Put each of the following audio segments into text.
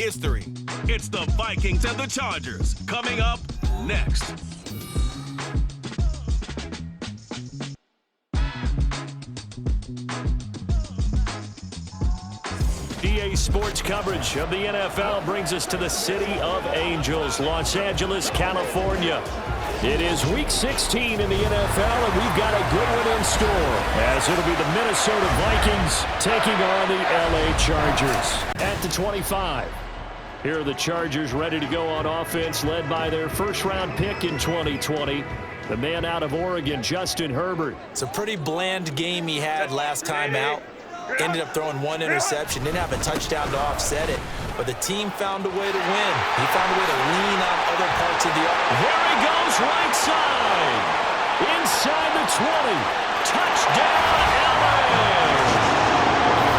history. It's the Vikings and the Chargers coming up next. EA Sports coverage of the NFL brings us to the City of Angels, Los Angeles, California. It is Week 16 in the NFL, and we've got a good one in store, as it'll be the Minnesota Vikings taking on the LA Chargers. At the 25, here are the Chargers ready to go on offense, led by their first-round pick in 2020, the man out of Oregon, Justin Herbert. It's a pretty bland game he had last time out. Ended up throwing one interception, didn't have a touchdown to offset it, but the team found a way to win. He found a way to lean on other parts of the offense. There he goes, right side, inside the 20, touchdown LA!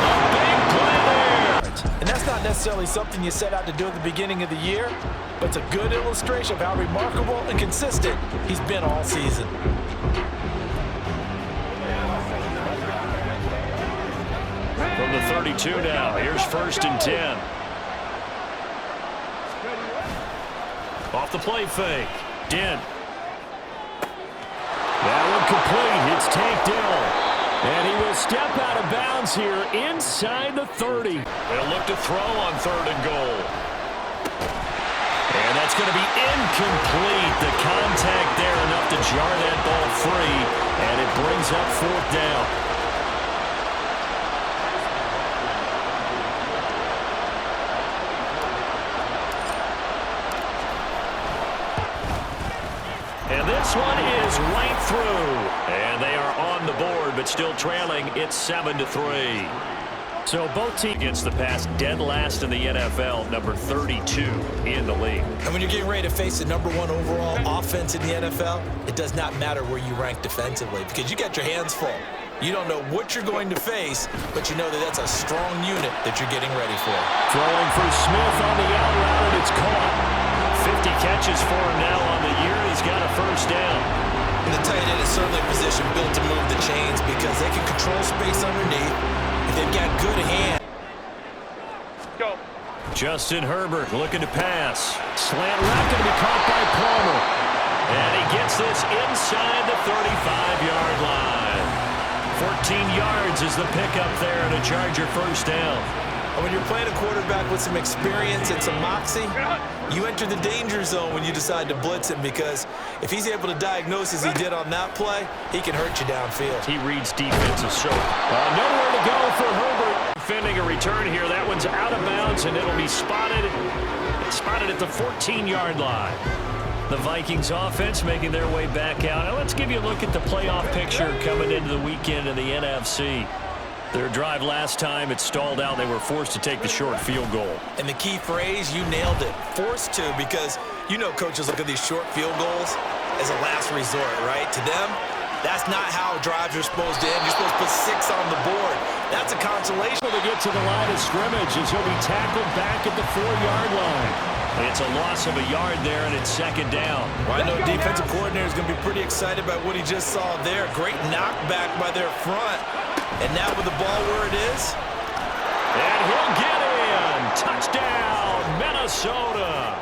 A big play there. And that's not necessarily something you set out to do at the beginning of the year, but it's a good illustration of how remarkable and consistent he's been all season. From the 32 now, here's 1st and 10. Off the play fake, Dent. That one complete, it's tanked down. And he will step out of bounds here inside the 30. They'll look to throw on 3rd and goal. And that's going to be incomplete. The contact there enough to jar that ball free, and it brings up 4th down. And this one is right through. And they are on the board, but still trailing. It's 7-3. So both teams against the pass, dead last in the NFL, number 32 in the league. And when you're getting ready to face the number 1 overall offense in the NFL, it does not matter where you rank defensively because you got your hands full. You don't know what you're going to face, but you know that that's a strong unit that you're getting ready for. Throwing for Smith on the out route, and it's caught. 50 catches for him now on the year. He's got a 1st down. And the tight end is certainly a position built to move the chains because they can control space underneath if they've got good hands. Go. Justin Herbert looking to pass. Slant route going to be caught by Palmer. And he gets this inside the 35-yard line. 14 yards is the pickup there, and a Charger 1st down. And when you're playing a quarterback with some experience and some moxie, you enter the danger zone when you decide to blitz him because if he's able to diagnose as he did on that play, he can hurt you downfield. He reads defenses so nowhere to go for Herbert. Defending a return here. That one's out of bounds, and it'll be spotted at the 14-yard line. The Vikings offense making their way back out. Now let's give you a look at the playoff picture coming into the weekend in the NFC. Their drive last time, it stalled out. They were forced to take the short field goal. And the key phrase, you nailed it. Forced to, because you know coaches look at these short field goals as a last resort, right? To them, that's not how drives are supposed to end. You're supposed to put 6 on the board. That's a consolation. To get to the line of scrimmage as he'll be tackled back at the 4-yard line. It's a loss of a yard there, and it's 2nd down. Well, I know defensive coordinator is going to be pretty excited about what he just saw there. Great knockback by their front. And now with the ball where it is. And he'll get in. Touchdown, Minnesota.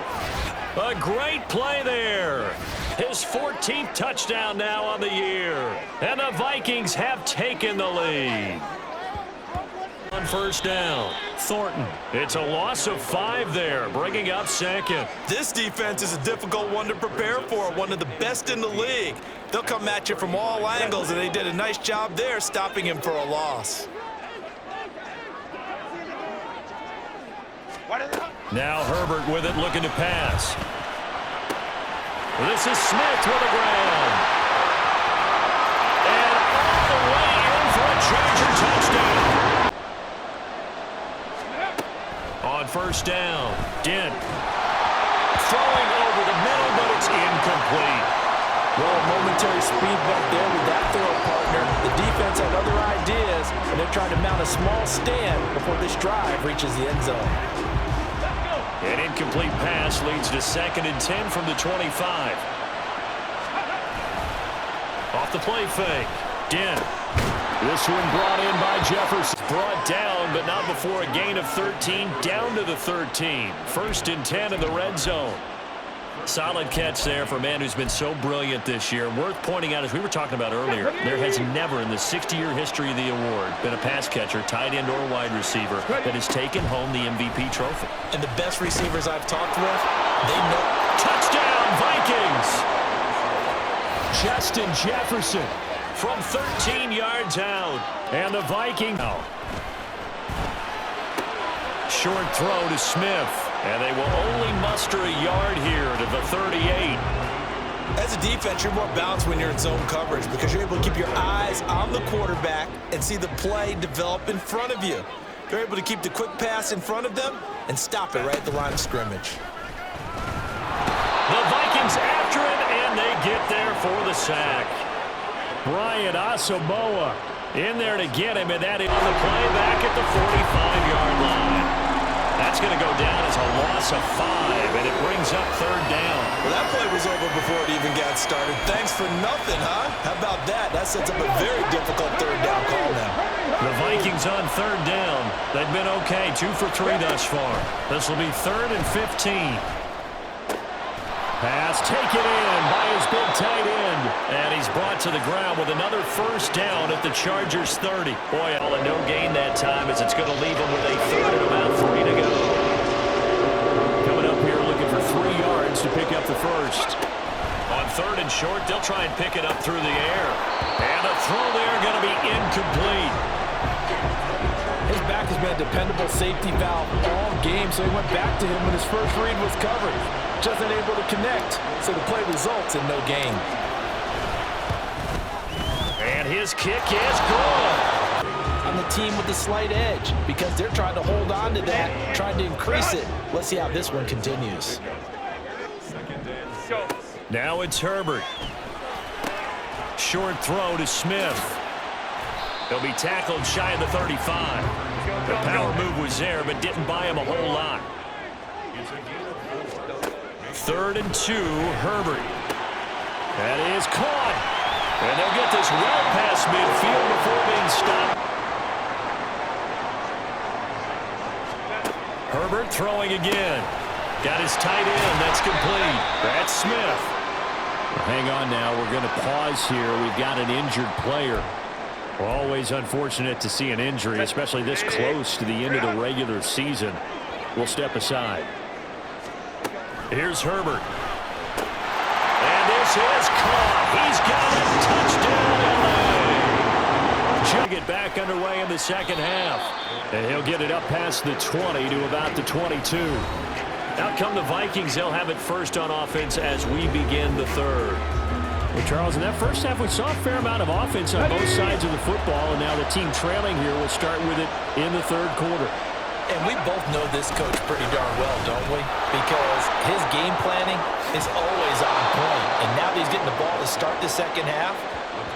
A great play there. His 14th touchdown now on the year. And the Vikings have taken the lead. On 1st down, Thornton. It's a loss of 5 there, bringing up 2nd. This defense is a difficult one to prepare for, one of the best in the league. They'll come at you from all angles, and they did a nice job there stopping him for a loss. Now Herbert with it, looking to pass. This is Smith with a grab. And all the way in for a Charger touchdown. On 1st down, Dent. Throwing over the middle, but it's incomplete. Well, a momentary speed bump there with that throw partner. The defense had other ideas, and they're trying to mount a small stand before this drive reaches the end zone. An incomplete pass leads to 2nd and 10 from the 25. Off the play fake, Dent. This one brought in by Jefferson. Brought down, but not before a gain of 13. Down to the 13. 1st and 10 in the red zone. Solid catch there for a man who's been so brilliant this year. Worth pointing out, as we were talking about earlier, there has never in the 60-year history of the award been a pass catcher, tight end, or wide receiver that has taken home the MVP trophy. And the best receivers I've talked with, they know. Touchdown, Vikings! Justin Jefferson from 13 yards out. And the Vikings out. Short throw to Smith. And they will only muster a yard here to the 38. As a defense, you're more balanced when you're in zone coverage because you're able to keep your eyes on the quarterback and see the play develop in front of you. You're able to keep the quick pass in front of them and stop it right at the line of scrimmage. The Vikings after him, and they get there for the sack. Bryant Asamoah in there to get him, and that is on the play back at the 45-yard line. That's going to go down as a loss of 5, and it brings up 3rd down. Well, that play was over before it even got started. Thanks for nothing, huh? How about that? That sets up a very difficult 3rd down call now. The Vikings on 3rd down. They've been okay, 2 for 3 thus far. This will be 3rd and 15. Pass taken in by his big tight end. And he's brought to the ground with another 1st down at the Chargers' 30. Boy, all a no gain that time as it's going to leave him with a 3rd and about 3 to go. Coming up here looking for 3 yards to pick up the 1st. On 3rd and short, they'll try and pick it up through the air. And a throw there going to be incomplete. His back has been a dependable safety valve all game, so he went back to him when his first read was covered. Just unable to connect, so the play results in no gain. And his kick is good. On the team with the slight edge because they're trying to hold on to that, trying to increase it. Let's see how this one continues. Now it's Herbert. Short throw to Smith. He'll be tackled shy of the 35. The power move was there, but didn't buy him a whole lot. 3rd and 2, Herbert. That is caught. And they'll get this well past midfield before being stopped. Herbert throwing again. Got his tight end. That's complete. That's Smith. Hang on now. We're going to pause here. We've got an injured player. Well, always unfortunate to see an injury, especially this close to the end of the regular season. We'll step aside. Here's Herbert. And this is caught. He's got a touchdown, LA. Should get back underway in the 2nd half. And he'll get it up past the 20 to about the 22. Out come the Vikings. They'll have it first on offense as we begin the 3rd. Well, Charles, in that first half, we saw a fair amount of offense on both sides of the football, and now the team trailing here will start with it in the 3rd quarter. And we both know this coach pretty darn well, don't we? Because his game planning is always on point. And now that he's getting the ball to start the 2nd half,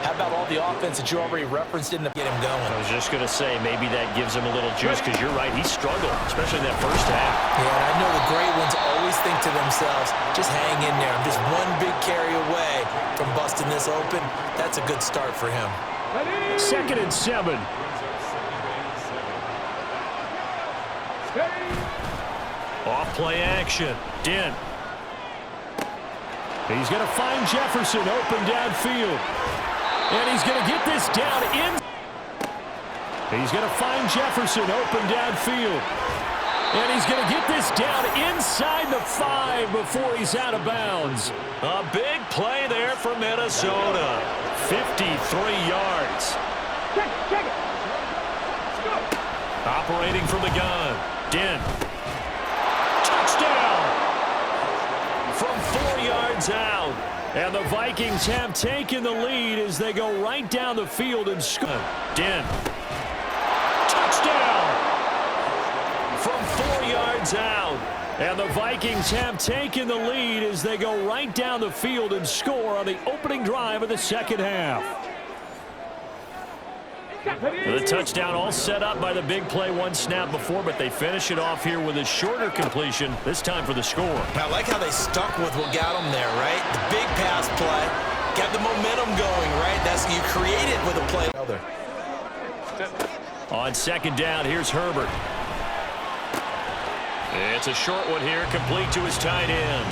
how about all the offense that you already referenced in to get him going? I was just going to say, maybe that gives him a little juice, because you're right, he struggled, especially in that first half. Yeah, and I know the great ones always think to themselves, just hang in there. I'm just one big carry away from busting this open. That's a good start for him. 2nd and 7. Off play action. Dent. He's going to find Jefferson open downfield. And he's going to get this down in. He's going to find Jefferson open downfield. And he's going to get this down inside the 5 before he's out of bounds. A big play there for Minnesota. 53 yards. Check it. Operating from the gun. Dent. Touchdown! From 4 yards out. And the Vikings have taken the lead as they go right down the field and score. Dent. Touchdown! From 4 yards out. And the Vikings have taken the lead as they go right down the field and score on the opening drive of the 2nd half. The touchdown all set up by the big play one snap before, but they finish it off here with a shorter completion, this time for the score. I like how they stuck with what got them there, right? The big pass play, got the momentum going, right? That's you create it with a play. On second down, here's Herbert. It's a short one here, complete to his tight end.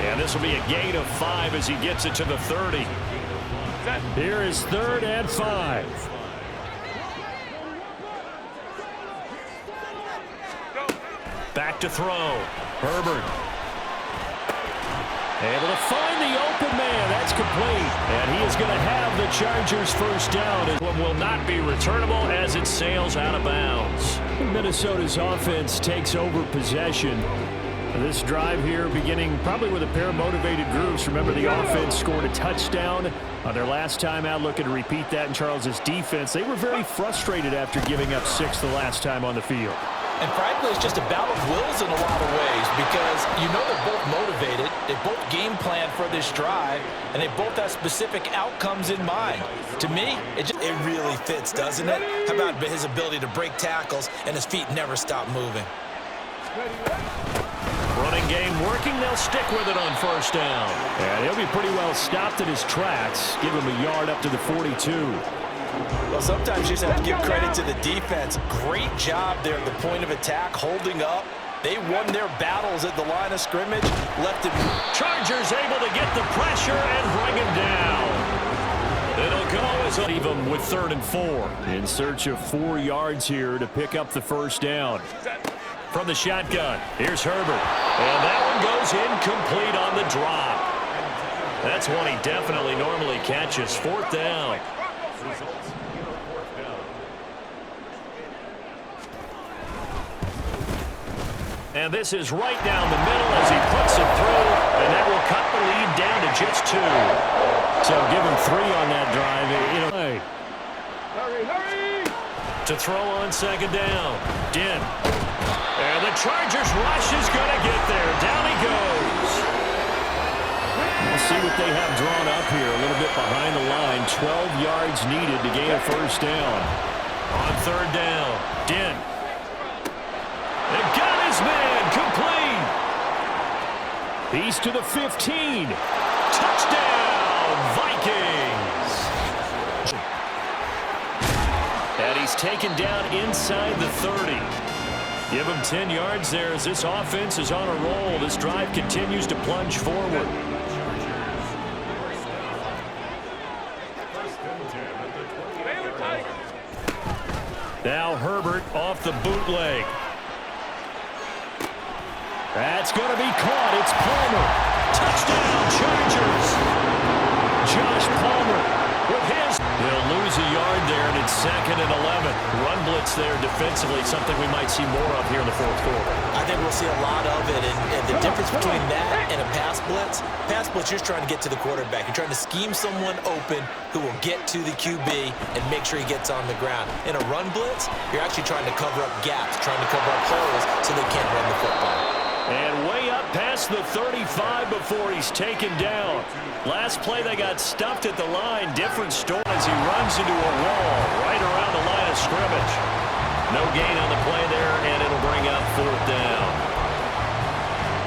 And this will be a gain of 5 as he gets it to the 30. Here is 3rd and 5. Back to throw. Herbert. Able to find the open man. That's complete. And he is going to have the Chargers first down. It will not be returnable as it sails out of bounds. Minnesota's offense takes over possession. This drive here beginning probably with a pair of motivated groups. Remember, the offense scored a touchdown on their last time out. Looking to repeat that in Charles' defense. They were very frustrated after giving up 6 the last time on the field. And frankly, it's just a battle of wills in a lot of ways because you know they're both motivated. They both game plan for this drive, and they both have specific outcomes in mind. To me, it really fits, doesn't it? How about his ability to break tackles and his feet never stop moving? Running game working. They'll stick with it on first down. And he'll be pretty well stopped in his tracks. Give him a yard up to the 42. Well, sometimes you just have to give credit to the defense. Great job there at the point of attack, holding up. They won their battles at the line of scrimmage. Left it. Chargers able to get the pressure and bring him down. It'll go as leave him with 3rd and 4. In search of 4 yards here to pick up the first down. From the shotgun, here's Herbert. And that one goes incomplete on the drop. That's one he definitely normally catches. 4th down. And this is right down the middle as he puts it through, and that will cut the lead down to just 2. So give him 3 on that drive. You know, hey. Hurry. To throw on second down. Din. And the Chargers rush is going to get there. Down he goes. We'll see what they have drawn up here. A little bit behind the line. 12 yards needed to gain a first down. On 3rd down. Din. They've got his man complete. He's to the 15. Touchdown, Vikings. And he's taken down inside the 30. Give him 10 yards there as this offense is on a roll. This drive continues to plunge forward. Now Herbert off the bootleg. That's going to be caught. It's Palmer. Touchdown, Chargers. Josh Palmer with his. He'll lose a yard there, and it's 2nd and 11. Run blitz there defensively, something we might see more of here in the 4th quarter. I think we'll see a lot of it, and the difference between that and a pass blitz, you're just trying to get to the quarterback. You're trying to scheme someone open who will get to the QB and make sure he gets on the ground. In a run blitz, you're actually trying to cover up gaps, trying to cover up holes so they can't run the football. And way up past the 35 before he's taken down. Last play they got stuffed at the line. Different story as he runs into a wall right around the line of scrimmage. No gain on the play there, and it'll bring up 4th down.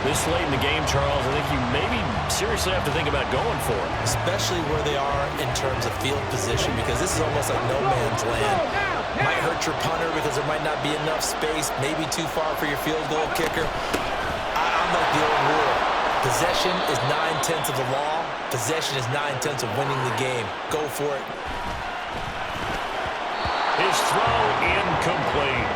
This late in the game, Charles, I think you maybe seriously have to think about going for it. Especially where they are in terms of field position, because this is almost like no man's land. Might hurt your punter because there might not be enough space, maybe too far for your field goal kicker. I'm like the old rule. Possession is 9/10 of the law. Possession is 9/10 of winning the game. Go for it. His throw incomplete.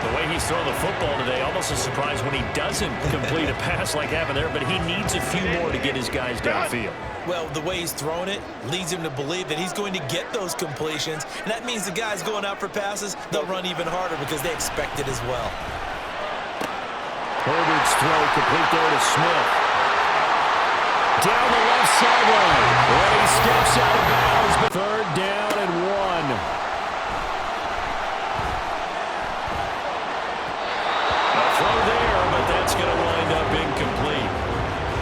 The way he's throwing the football today, almost a surprise when he doesn't complete a pass like happened there, but he needs a few more to get his guys downfield. Well, the way he's thrown it leads him to believe that he's going to get those completions, and that means the guys going out for passes, they'll run even harder because they expect it as well. Herbert's throw complete there to Smith. Down the left sideline. And he steps out of bounds, but 3rd down and 1. A throw there, but that's going to wind up incomplete.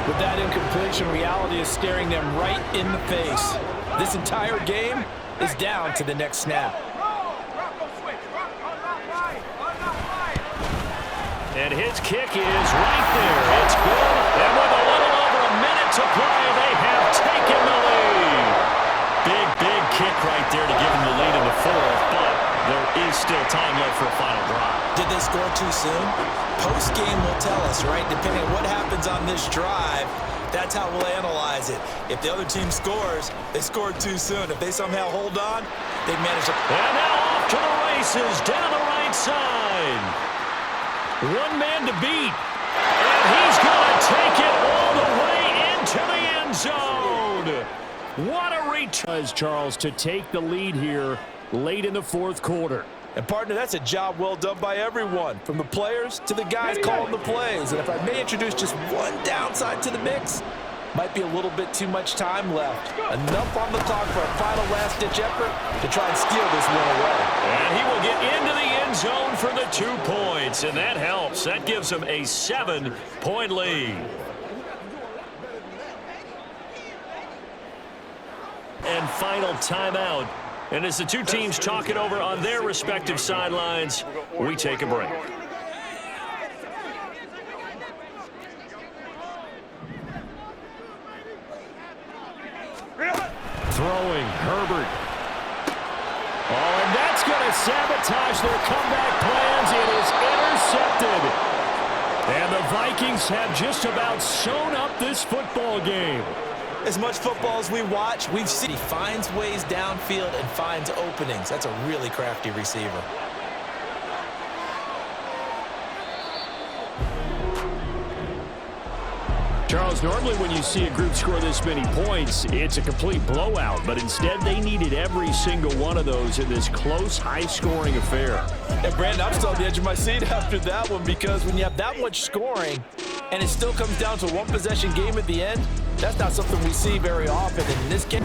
With that incompletion, reality is staring them right in the face. This entire game is down to the next snap. And his kick is right there. It's good. And with a little over a minute to play, they have taken the lead. Big kick right there to give him the lead in the 4th. But There is still time left for a final drive. Did they score too soon? Post-game will tell us, right? Depending on what happens on this drive, that's how we'll analyze it. If the other team scores, they scored too soon. If they somehow hold on, they manage to... And now off to the races down the right side. One man to beat. And he's going to take it all the way into the end zone. What a return, Charles, to take the lead here late in the fourth quarter. And, partner, that's a job well done by everyone, from the players to the guys calling the plays. And if I may introduce just one downside to the mix, might be a little bit too much time left. Enough on the clock for a final last-ditch effort to try and steal this one away. And he will get into the end zone for the 2 points, and that helps. That gives him a 7-point lead. And final timeout. And as the two teams talk it over on their respective sidelines, we take a break. Throwing, Herbert. Oh, and that's going to sabotage their comeback plans. It is intercepted. And the Vikings have just about sewn up this football game. As much football as we watch, we've seen he finds ways downfield and finds openings. That's a really crafty receiver. Charles, normally when you see a group score this many points, it's a complete blowout. But instead, they needed every single one of those in this close, high-scoring affair. And, Brandon, I'm still on the edge of my seat after that one, because when you have that much scoring and it still comes down to a one-possession game at the end, that's not something we see very often in this game.